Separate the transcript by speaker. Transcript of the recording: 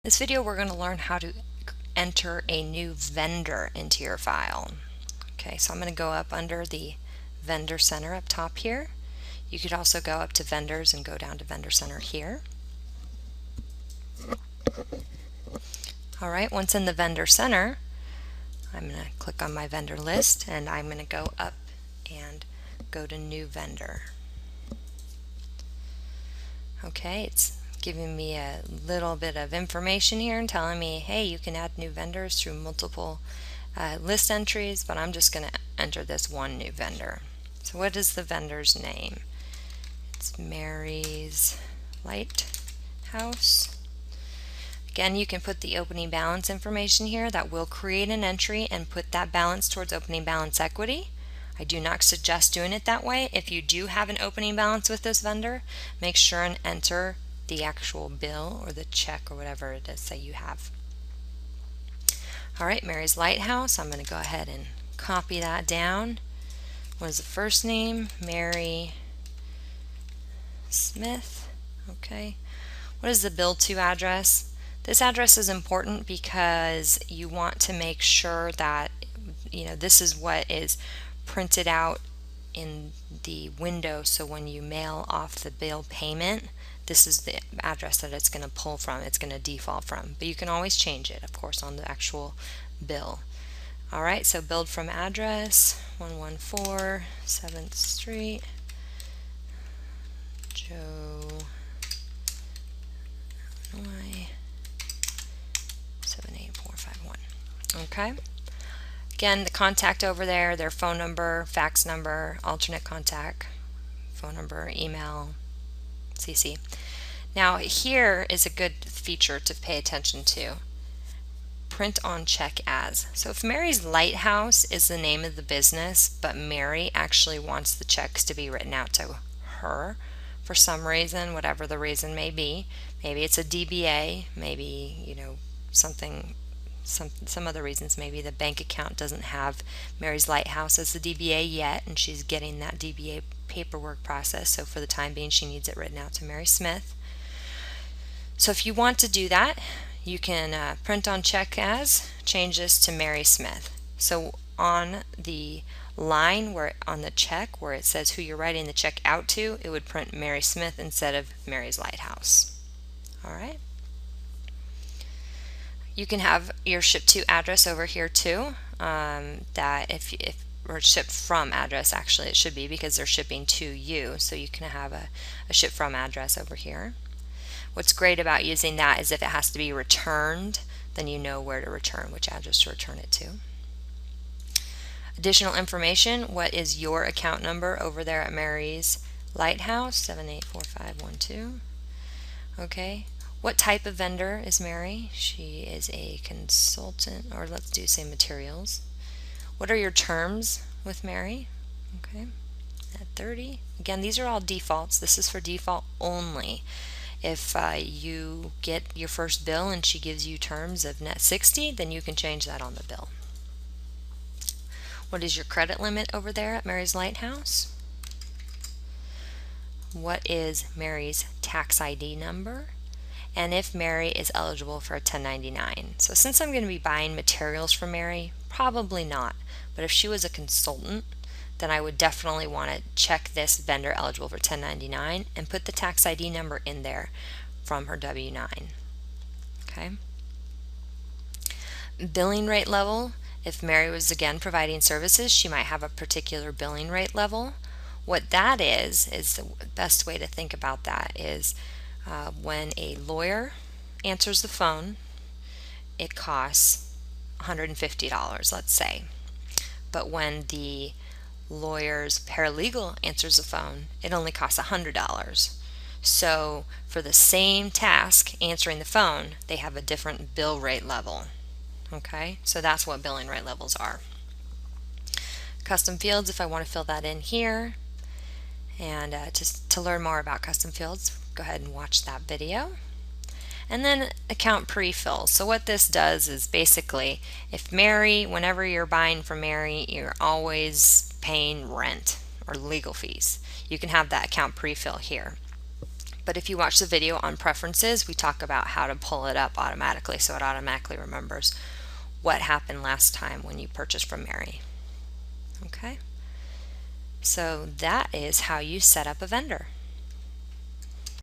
Speaker 1: This video we're going to learn how to enter a new vendor into your file. Okay, so I'm going to go up under the Vendor Center up top here. You could also go up to Vendors and go down to Vendor Center here. Alright, once in the Vendor Center, I'm going to click on my vendor list and I'm going to go up and go to New Vendor. Okay, it's giving me a little bit of information here and telling me, hey, you can add new vendors through multiple list entries, but I'm just going to enter this one new vendor. So what is the vendor's name? It's Mary's Lighthouse. Again, you can put the opening balance information here. That will create an entry and put that balance towards opening balance equity. I do not suggest doing it that way. If you do have an opening balance with this vendor, make sure and enter the actual bill or the check or whatever it is that you have. Alright, Mary's Lighthouse. I'm going to go ahead and copy that down. What is the first name? Mary Smith. Okay. What is the bill to address? This address is important because you want to make sure that this is what is printed out in the window, so when you mail off the bill payment, this is the address that it's going to pull from, it's going to default from. But you can always change it, of course, on the actual bill. Alright, so billed from address 114 7th Street, Joe, Illinois 78451. Okay. Again, the contact over there, their phone number, fax number, alternate contact, phone number, email, CC. Now here is a good feature to pay attention to. Print on check as. So if Mary's Lighthouse is the name of the business, but Mary actually wants the checks to be written out to her for some reason, whatever the reason may be. Maybe it's a DBA, maybe some other reasons. Maybe the bank account doesn't have Mary's Lighthouse as the DBA yet and she's getting that DBA paperwork process, so for the time being she needs it written out to Mary Smith. So if you want to do that, you can print on check as, change this to Mary Smith. So on the line on the check where it says who you're writing the check out to, it would print Mary Smith instead of Mary's Lighthouse. Alright. You can have your ship to address over here too, that or ship from address, actually it should be, because they're shipping to you, so you can have a ship from address over here. What's great about using that is if it has to be returned, then you know where to return, which address to return it to. Additional information, what is your account number over there at Mary's Lighthouse? 784512. Okay. What type of vendor is Mary? She is a consultant, or let's do say materials. What are your terms with Mary? Okay, at 30. Again, these are all defaults. This is for default only. If you get your first bill and she gives you terms of net 60, then you can change that on the bill. What is your credit limit over there at Mary's Lighthouse? What is Mary's tax ID number? And if Mary is eligible for a 1099. So since I'm going to be buying materials from Mary, probably not. But if she was a consultant, then I would definitely want to check this vendor eligible for 1099 and put the tax ID number in there from her W-9. Okay. Billing rate level. If Mary was again providing services, she might have a particular billing rate level. What that is the best way to think about that is when a lawyer answers the phone, it costs $150, let's say. But when the lawyer's paralegal answers the phone, it only costs $100. So for the same task, answering the phone, they have a different bill rate level. Okay, so that's what billing rate levels are. Custom fields, if I want to fill that in here. And to learn more about custom fields, go ahead and watch that video. And then account pre-fill. So what this does is basically, if Mary, whenever you're buying from Mary, you're always paying rent or legal fees, you can have that account pre-fill here. But if you watch the video on preferences, we talk about how to pull it up automatically so it automatically remembers what happened last time when you purchased from Mary. Okay, so that is how you set up a vendor.